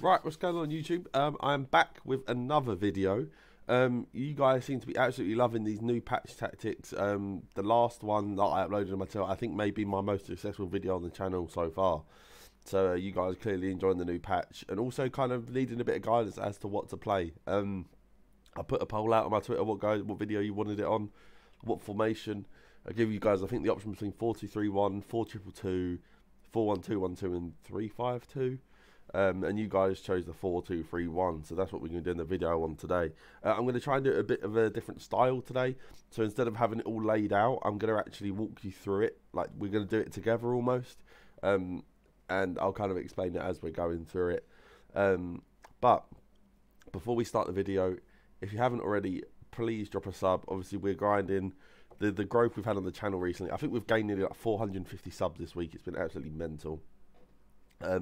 Right, what's going on YouTube? I'm back with another video. You guys seem to be absolutely loving these new patch tactics. The last one that I uploaded on my channel, I think may be my most successful video on the channel so far. So you guys clearly enjoying the new patch and also kind of needing a bit of guidance as to what to play. I put a poll out on my Twitter, what video you wanted it on, what formation. I give you guys, I think, the option between 4-2-3-1, 4-2-2-2, 4-1-2-1-2 and 3-5-2. And you guys chose the 4-2-3-1, so that's what we're going to do in the video on today. I'm going to try and do a bit of a different style today. So instead of having it all laid out, I'm going to actually walk you through it. Like, we're going to do it together almost. And I'll kind of explain it as we're going through it. But before we start the video, if you haven't already, please drop a sub. Obviously, we're grinding. The growth we've had on the channel recently, I think we've gained nearly like 450 subs this week. It's been absolutely mental.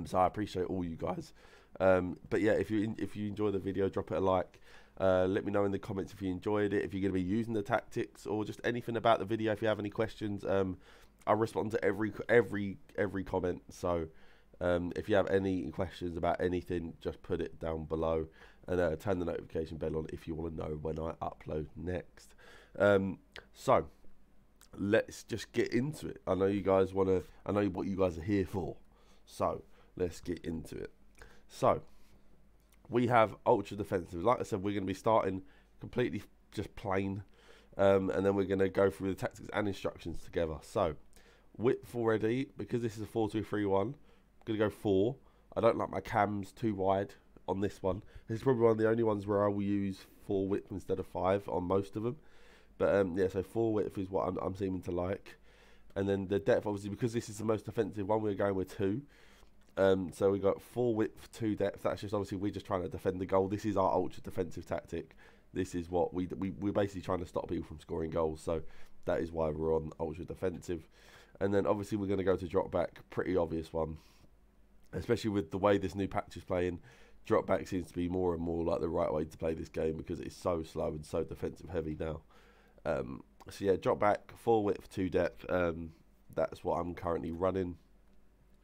So I appreciate all you guys. But yeah, if you enjoy the video, drop it a like. Let me know in the comments if you enjoyed it, if you're going to be using the tactics, or just anything about the video. If you have any questions, I respond to every comment. So if you have any questions about anything, just put it down below, and turn the notification bell on if you want to know when I upload next. So let's just get into it. I know you guys want to. I know what you guys are here for. So let's get into it. So we have ultra defensive. Like I said, we're going to be starting completely just plain, and then we're going to go through the tactics and instructions together. So width already, because this is a 4-2-3-1, I'm going to go 4. I don't like my cams too wide on this one. This is probably one of the only ones where I will use 4 width instead of 5 on most of them. But yeah, so 4 width is what I'm seeming to like. And then the depth, obviously, because this is the most defensive one, we're going with 2. So we got 4 width, 2 depth. That's just obviously we're just trying to defend the goal. This is our ultra defensive tactic. This is what we're basically trying to stop people from scoring goals. So that is why we're on ultra defensive. And then obviously we're going to go to drop back. Pretty obvious one, especially with the way this new patch is playing. Drop back seems to be more and more like the right way to play this game because it's so slow and so defensive heavy now. So yeah, drop back, 4 width, 2 depth. That's what I'm currently running.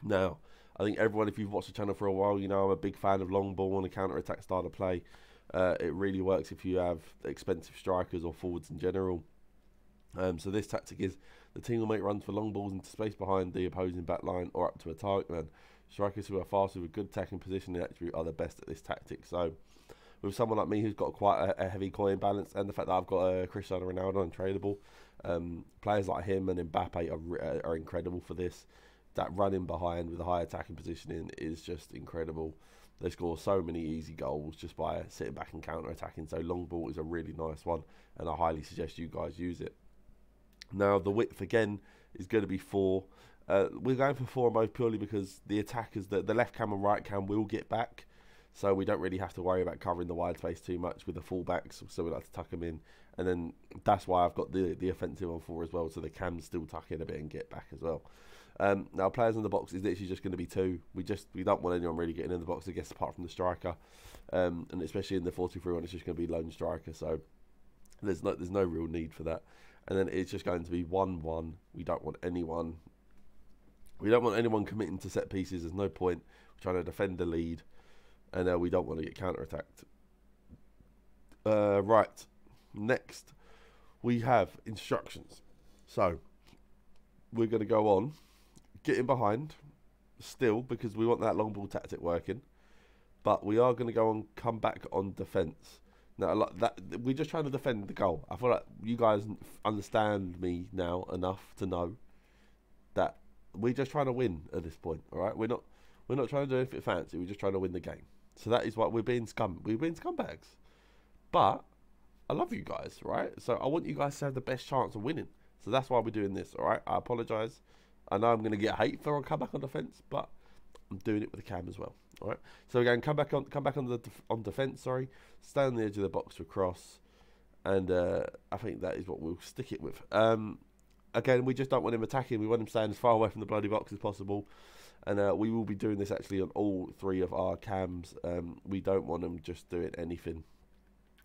Now, I think everyone, if you've watched the channel for a while, you know I'm a big fan of long ball and a counter-attack style of play. It really works if you have expensive strikers or forwards in general. So this tactic is the team will make runs for long balls into space behind the opposing back line or up to a target man. Strikers who are fast with a good attacking positioning attribute are the best at this tactic. So with someone like me who's got quite a heavy coin balance, and the fact that I've got a Cristiano Ronaldo untradeable, players like him and Mbappe are incredible for this. That running behind with a high attacking positioning is just incredible. They score so many easy goals just by sitting back and counter attacking. So long ball is a really nice one, and I highly suggest you guys use it. Now the width again is going to be 4. We're going for 4 most purely because the attackers, the left cam and right cam, will get back. So we don't really have to worry about covering the wide space too much with the fullbacks. So we like to tuck them in. And then that's why I've got the offensive on 4 as well. So the cams still tuck in a bit and get back as well. Now players in the box is literally just going to be 2. We don't want anyone really getting in the box, I guess, apart from the striker. And especially in the 4-2-3-1, it's just going to be lone striker. So there's no real need for that. And then it's just going to be 1-1. We don't want anyone. We don't want anyone committing to set pieces. There's no point. We're trying to defend the lead. And we don't want to get counter-attacked. Right. Next, we have instructions. So, we're going to go on. Get in behind. Still, because we want that long ball tactic working. But we are going to go on, come back on defence. Now, like that, we're just trying to defend the goal. I feel like you guys understand me now enough to know that we're just trying to win at this point. All right? We're not trying to do anything fancy. We're just trying to win the game. So that is what we're being scumbags. But I love you guys, right? So I want you guys to have the best chance of winning. So that's why we're doing this, all right? I apologise. I know I'm going to get hate for a comeback on defence, but I'm doing it with the cam as well, all right? So again, come back on defence. Sorry, stay on the edge of the box for cross, and I think that is what we'll stick it with. Again, we just don't want him attacking. We want him staying as far away from the bloody box as possible. And we will be doing this actually on all 3 of our cams. We don't want them just doing anything.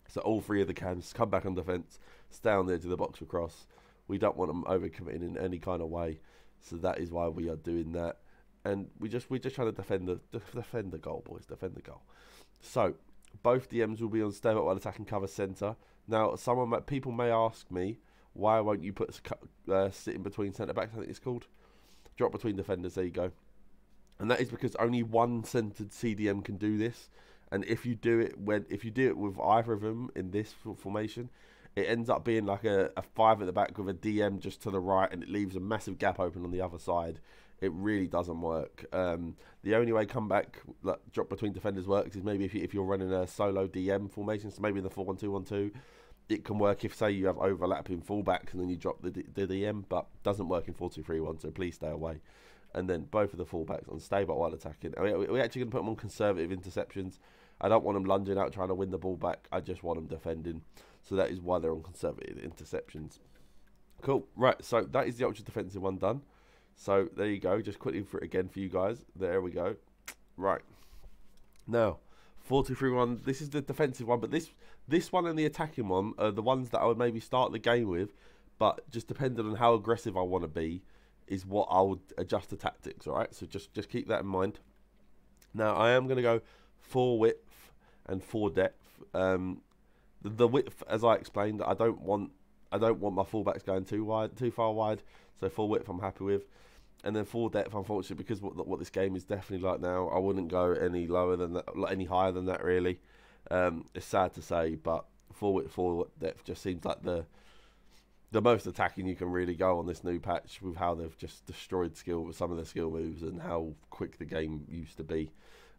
So all 3 of the cams come back on defence, stay on the edge of the box for cross. We don't want them overcommitting in any kind of way. So that is why we are doing that. and we're just trying to defend the goal, boys. Defend the goal. So both DMs will be on stay up while attacking cover centre. Now, people may ask me, why won't you put sitting between centre backs? I think it's called drop between defenders. There you go. And that is because only one centred CDM can do this. And if you do it with either of them in this formation, it ends up being like a 5 at the back with a DM just to the right, and it leaves a massive gap open on the other side. It really doesn't work. The only way comeback, like, drop between defenders works is maybe if you're running a solo DM formation, so maybe in the 4-1-2-1-2, it can work if, say, you have overlapping fullbacks and then you drop the DM, but doesn't work in 4-2-3-1, so please stay away. And then both of the fullbacks on stay but while attacking. We're actually going to put them on conservative interceptions. I don't want them lunging out trying to win the ball back. I just want them defending. So that is why they're on conservative interceptions. Cool. Right, so that is the ultra defensive one done. So there you go. Just quickly for it again for you guys. There we go. Right. Now, 4-2-3-1. This is the defensive one, but this one and the attacking one are the ones that I would maybe start the game with, but just depending on how aggressive I want to be is what I would adjust the tactics, all right? So just keep that in mind. Now, I am going to go 4 width and 4 depth. The width, as I explained, I don't want my fullbacks going too far wide. So 4 width I'm happy with. And then 4 depth, unfortunately, because what this game is definitely like now, I wouldn't go any lower than that, any higher than that, really. It's sad to say, but 4 width, 4 depth just seems like the most attacking you can really go on this new patch, with how they've just destroyed some of the skill moves and how quick the game used to be.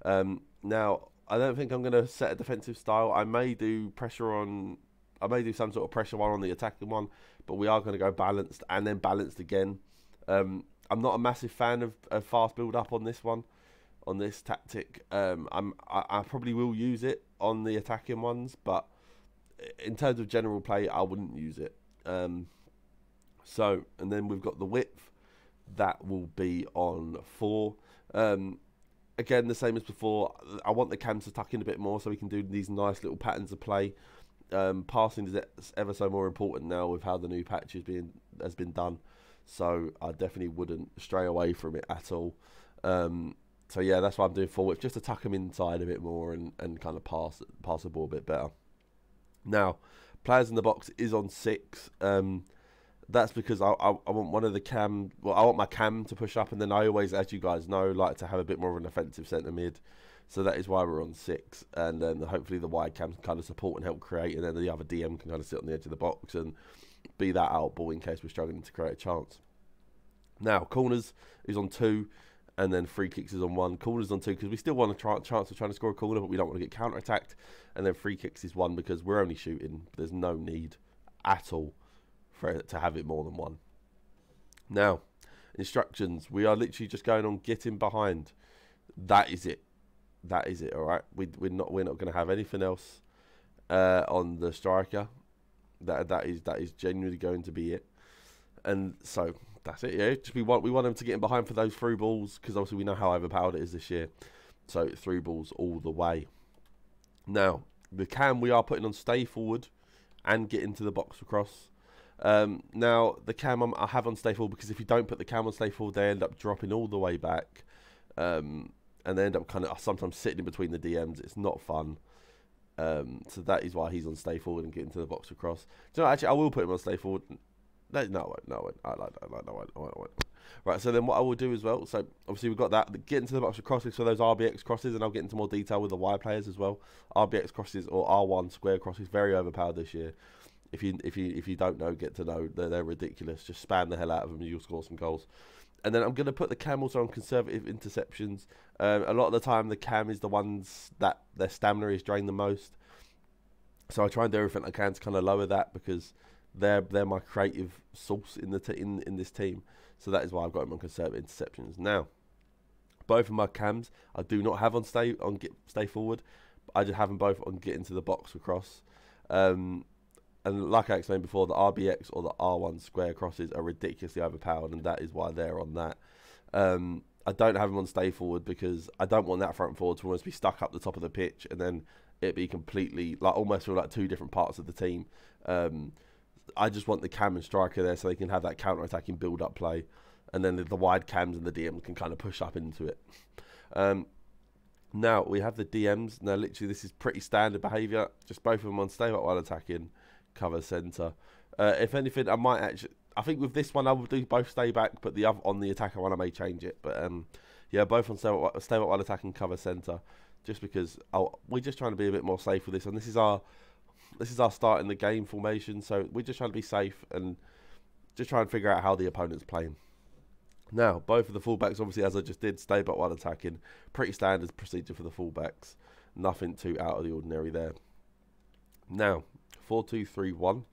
Now, I don't think I'm going to set a defensive style. I may do some sort of pressure one on the attacking one, but we are going to go balanced and then balanced again. I'm not a massive fan of fast build up on this one, on this tactic. I probably will use it on the attacking ones, but in terms of general play, I wouldn't use it. So, and then we've got the width that will be on 4. Again, the same as before. I want the cams to tuck in a bit more so we can do these nice little patterns of play. Passing is ever so more important now with how the new patch has been done. So I definitely wouldn't stray away from it at all. So yeah, that's why I'm doing 4 width, just to tuck them inside a bit more and kind of pass the ball a bit better. Now, players in the box is on 6. That's because I want one of the cam. Well, I want my cam to push up, and then I always, as you guys know, like to have a bit more of an offensive centre mid. So that is why we're on 6, and then hopefully the wide cam can kind of support and help create, and then the other DM can kind of sit on the edge of the box and be that out ball in case we're struggling to create a chance. Now, corners is on 2, and then free kicks is on 1. Corners on 2 because we still want a chance of trying to score a corner, but we don't want to get counter attacked. And then free kicks is 1 because we're only shooting. There's no need at all for it to have it more than 1. Now, instructions. We are literally just going on getting behind. That is it. That is it. All right. We're not going to have anything else on the striker. That is genuinely going to be it. And so that's it. Yeah. Just we want them to get in behind for those through balls, because obviously we know how overpowered it is this year. So through balls all the way. Now the cam we are putting on stay forward and get into the box across. Now the cam I have on stay forward because if you don't put the cam on stay forward, they end up dropping all the way back, and they end up kind of sometimes sitting in between the DMs. It's not fun. So that is why he's on stay forward and get into the box across. Do you know, actually, I will put him on stay forward. No, I won't. Right, so then what I will do as well, so obviously we've got that, get into the box of crosses for those RBX crosses, and I'll get into more detail with the wide players as well. RBX crosses or R1 square crosses, very overpowered this year. If you don't know, get to know. They're ridiculous. Just spam the hell out of them and you'll score some goals. And then I'm going to put the cam also on conservative interceptions. A lot of the time the cam is the ones that their stamina is drained the most. So I try and do everything I can to kind of lower that, because they're my creative source in this team. So that is why I've got them on conservative interceptions. Now, both of my cams I do not have on stay forward. I just have them both on get into the box across. And like I explained before, the RBX or the R1 square crosses are ridiculously overpowered, and that is why they're on that. I don't have them on stay forward because I don't want that front forward to almost be stuck up the top of the pitch and then it be completely, like, almost feel like two different parts of the team. I just want the cam and striker there so they can have that counter-attacking build-up play. and then the wide cams and the DMs can kind of push up into it. Now we have the DMs. Now literally this is pretty standard behaviour. Just both of them on stay back while attacking, cover centre. If anything, I think with this one I will do both stay back, but the other on the attacker one I may change it. But yeah, both on stay back while attacking, cover centre. Just because we're just trying to be a bit more safe with this one. This is our start in the game formation, so we're just trying to be safe and just try and figure out how the opponent's playing. Now, both of the fullbacks, obviously, as I just did, stay back while attacking. Pretty standard procedure for the fullbacks. Nothing too out of the ordinary there. Now, 4-2-3-1.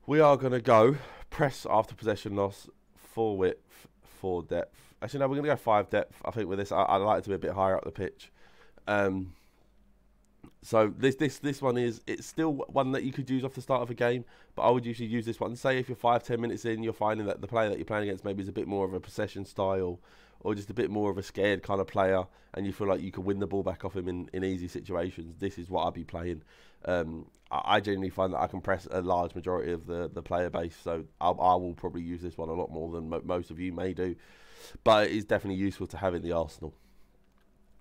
We are going to go press after possession loss, 4 width, 4 depth. Actually, no, we're going to go 5 depth. I think with this, I like it to be a bit higher up the pitch. So this one it's still one that you could use off the start of a game, but I would usually use this one. Say if you're 5-10 minutes in, you're finding that the player that you're playing against maybe is a bit more of a possession style, or just a bit more of a scared kind of player, and you feel like you can win the ball back off him in easy situations. This is what I'd be playing. I genuinely find that I can press a large majority of the player base, so I will probably use this one a lot more than most of you may do, but it is definitely useful to have in the arsenal.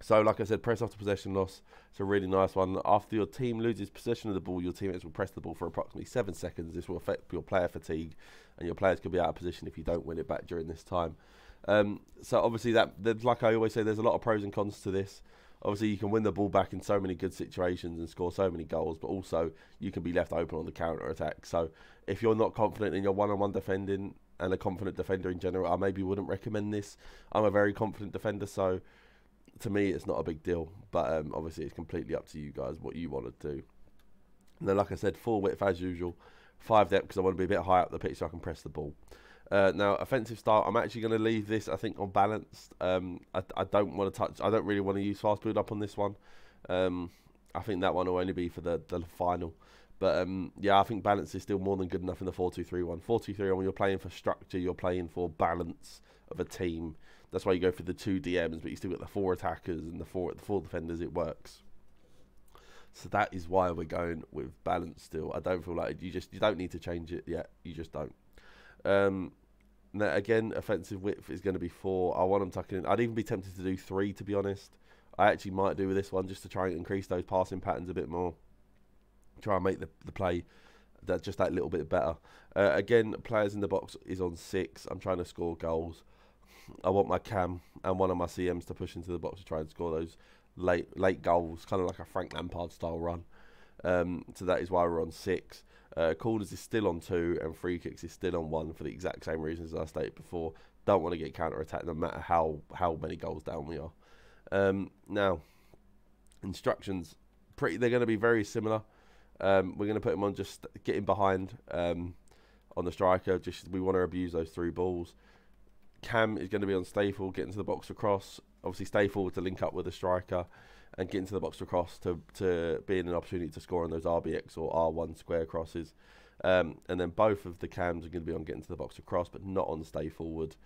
So, like I said, press after possession loss. It's a really nice one. After your team loses possession of the ball, your teammates will press the ball for approximately 7 seconds. This will affect your player fatigue, and your players could be out of position if you don't win it back during this time. So, obviously, like I always say, there's a lot of pros and cons to this. Obviously, you can win the ball back in so many good situations and score so many goals, but also you can be left open on the counter-attack. So, if you're not confident in your one-on-one defending and a confident defender in general, I maybe wouldn't recommend this. I'm a very confident defender, so to me it's not a big deal, but obviously it's completely up to you guys what you want to do. And then, like I said, 4 width as usual, 5 depth because I want to be a bit higher up the pitch so I can press the ball. Now, offensive style, I'm actually going to leave this, I think, on balanced. I don't want to touch, I don't really want to use fast build up on this one. I think that one will only be for the final. But yeah, I think balance is still more than good enough in the 4-2-3-1. 4-2-3-1, when you're playing for structure, you're playing for balance of a team. That's why you go for the 2 DMs, but you still get the 4 attackers and the 4 defenders. It works. So that is why we're going with balance still. I don't feel like you don't need to change it yet. You just don't. Now again, offensive width is going to be 4. I want them tucking in. I'd even be tempted to do 3, to be honest. I actually might do with this one just to try and increase those passing patterns a bit more. Try and make the play just that little bit better. Again, players in the box is on 6. I'm trying to score goals. I want my cam and one of my CMs to push into the box to try and score those late goals, kind of like a Frank Lampard style run. So that is why we're on 6. Corners is still on 2, and free kicks is still on 1 for the exact same reasons as I stated before. Don't want to get counter-attacked no matter how many goals down we are. Now, instructions, they're going to be very similar. We're going to put them on just getting behind on the striker. We want to abuse those through balls. Cam is going to be on stay forward, get into the box across. Obviously, stay forward to link up with the striker and get into the box across to be in an opportunity to score on those RBX or R1 square crosses. And then both of the cams are going to be on getting to the box across, but not on stay forward.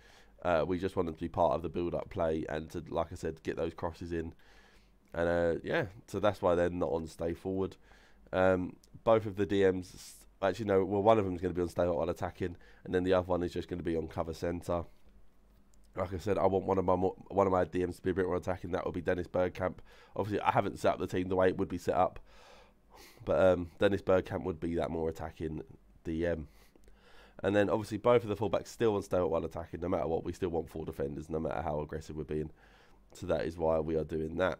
We just want them to be part of the build-up play and to, like I said, get those crosses in. And yeah, so that's why they're not on stay forward. Both of the DMs, actually no, well, one of them is going to be on stay while attacking, and then the other one is just going to be on cover centre. Like I said, I want one of my DMs to be a bit more attacking. That would be Dennis Bergkamp. Obviously, I haven't set up the team the way it would be set up, but Dennis Bergkamp would be that more attacking DM. And then obviously both of the fullbacks still on stay while attacking. No matter what, we still want 4 defenders, no matter how aggressive we're being. So that is why we are doing that.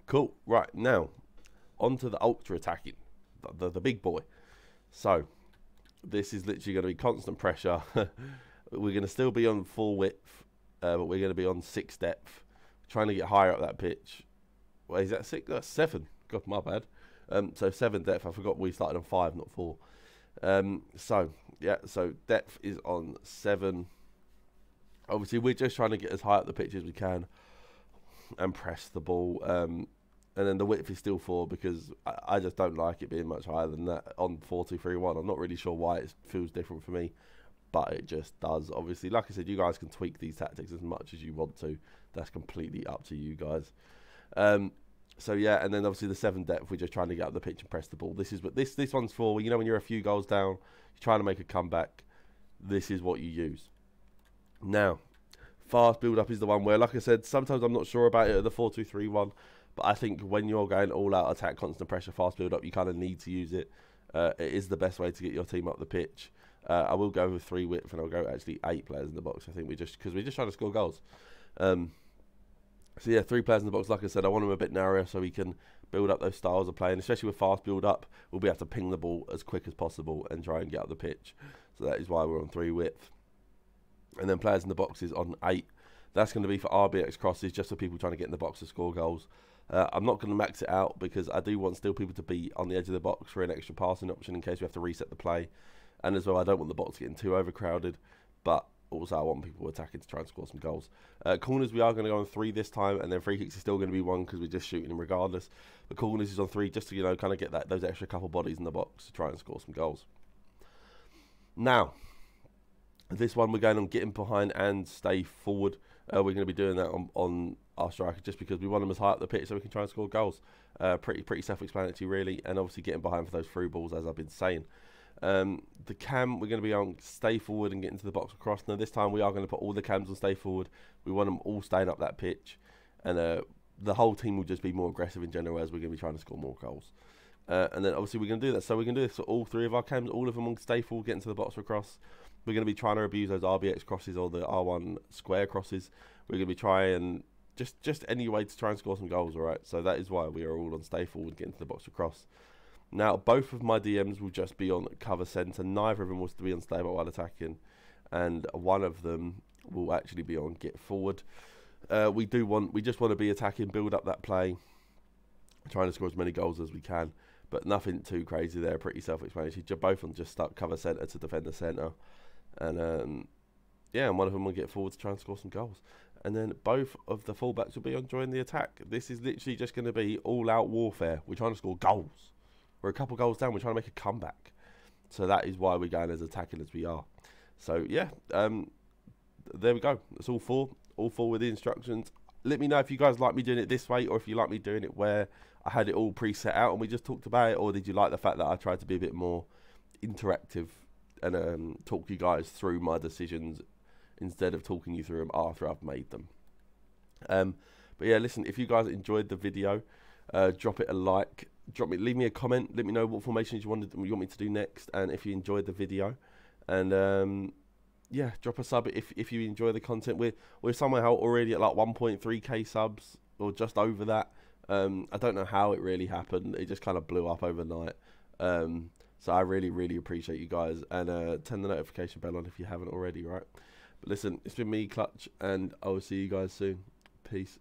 Cool. Right, now on to the ultra attacking, the big boy. So this is literally going to be constant pressure. We're going to still be on full width, but we're going to be on 6 depth, trying to get higher up that pitch. Well, is that 6? That's 7. God, my bad. So 7 depth. I forgot we started on 5, not 4. So yeah, so depth is on 7. Obviously, we're just trying to get as high up the pitch as we can and press the ball. And then the width is still 4 because I just don't like it being much higher than that on 4-2-3-1. I'm not really sure why it feels different for me, but it just does. Obviously, like I said, you guys can tweak these tactics as much as you want to. That's completely up to you guys. So yeah, and then obviously the 7 depth, we're just trying to get up the pitch and press the ball. This is what this one's for. You know, when you're a few goals down, you're trying to make a comeback. This is what you use. Now, fast build up is the one where, like I said, sometimes I'm not sure about it at the 4-2-3-1, but I think when you're going all out attack, constant pressure, fast build up, you kind of need to use it. It is the best way to get your team up the pitch. I will go with 3 width, and I'll go actually 8 players in the box. I think because we're just trying to score goals. So yeah, 3 players in the box. Like I said, I want them a bit narrower so we can build up those styles of play, and especially with fast build up, we'll be able to ping the ball as quick as possible and try and get up the pitch. So that is why we're on 3 width. And then players in the box is on 8. That's going to be for RBX crosses, just for people trying to get in the box to score goals. I'm not going to max it out because I do want still people to be on the edge of the box for an extra passing option in case we have to reset the play. And as well, I don't want the box getting too overcrowded, but also I want people attacking to try and score some goals. Corners, we are going to go on 3 this time, and then free kicks is still going to be 1 because we're just shooting them regardless. But corners is on 3 just to, you know, kind of get those extra couple bodies in the box to try and score some goals. Now, this one we're going on getting behind and stay forward. We're going to be doing that on our striker just because we want them as high up the pitch so we can try and score goals. Pretty self-explanatory really, and obviously getting behind for those through balls as I've been saying. The cam, we're going to be on stay forward and get into the box across. Now this time we are going to put all the cams on stay forward. We want them all staying up that pitch, and the whole team will just be more aggressive in general as we're going to be trying to score more goals. And then obviously we're going to do that. So we're going to do this for all 3 of our cams, all of them on stay forward, get into the box across. We're going to be trying to abuse those RBX crosses or the R1 square crosses. We're going to be trying just any way to try and score some goals, alright? So that is why we are all on stay forward, get into the box across. Now, both of my DMs will just be on cover centre. Neither of them will be on stay back while attacking. And one of them will actually be on get forward. We just want to be attacking, build up that play, trying to score as many goals as we can. But nothing too crazy there, pretty self-explanatory. Both on just start cover centre to defend the centre. And yeah, and one of them will get forward to try and score some goals. And then both of the fullbacks will be on join the attack. This is literally just going to be all-out warfare. We're trying to score goals. We're a couple goals down. We're trying to make a comeback. So that is why we're going as attacking as we are. So yeah, there we go. That's all 4 with the instructions. Let me know if you guys like me doing it this way, or if you like me doing it where I had it all preset out and we just talked about it, or did you like the fact that I tried to be a bit more interactive and talk you guys through my decisions instead of talking you through them after I've made them. But yeah, listen, if you guys enjoyed the video, drop it a like, leave me a comment, let me know what formations you want me to do next, and if you enjoyed the video, and yeah, drop a sub if you enjoy the content. We're somehow already at like 1.3k subs, or just over that. I don't know how it really happened. It just kind of blew up overnight. So I really appreciate you guys, and turn the notification bell on if you haven't already, right? But listen, it's been me, Clutch, and I will see you guys soon. Peace.